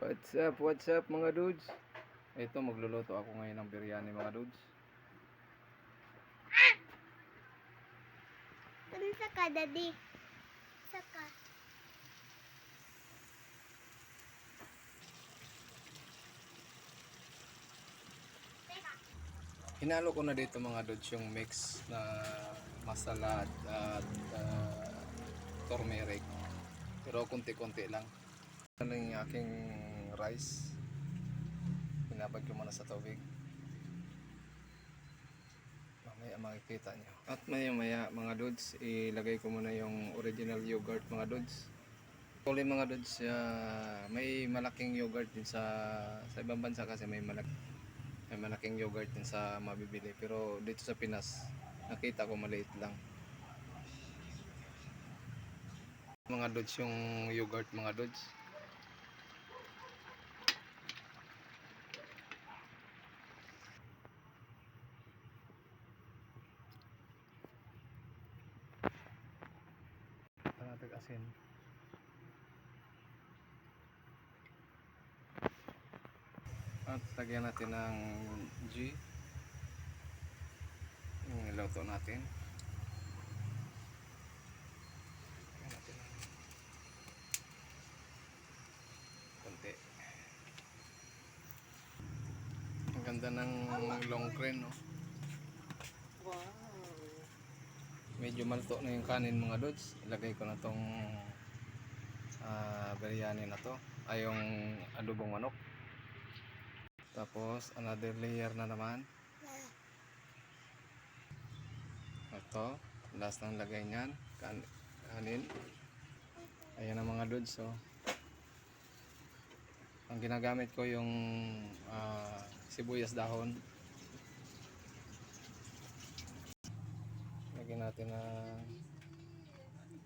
What's up mga dudes? Ito magluluto ako ngayon ng biryani mga dudes. Ano saka, daddy? Saka. Hinalo ko na dito mga dudes yung mix na masala at turmeric. Pero konti-konti lang. Ano yung aking rice? Pinabag ko muna sa tubig. Mamaya makikita nyo. At maya mga dudes, ilagay ko muna yung original yogurt mga dudes. Actually mga dudes, may malaking yogurt din sa ibang bansa kasi may malaking yogurt din sa mabibili. Pero dito sa Pinas, nakita ko maliit lang. Mga dudes yung yogurt mga dudes. Natin asin. At lagyan natin ng G. Yung niluto natin. Lagyan natin ng konti. Ang ganda ng long grain, no? Wow. Medyo malto na yung kanin mga dudes. Ilagay ko na tong biryani na to. Ay yung adobong manok. Tapos another layer na naman. Ito, last ng lagay niyan, kanin. Ayan ang mga dudes, so. Ang ginagamit ko yung sibuyas dahon. Lagyan natin na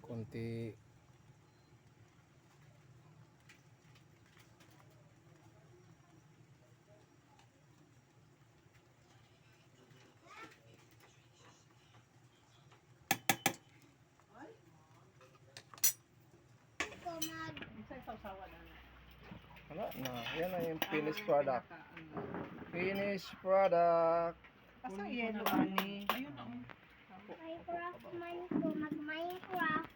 konti. Wala na, yan na yung finished product. Finished product. Asa yellow ani? Ayun na. Minecraft man ko. Mag-Minecraft.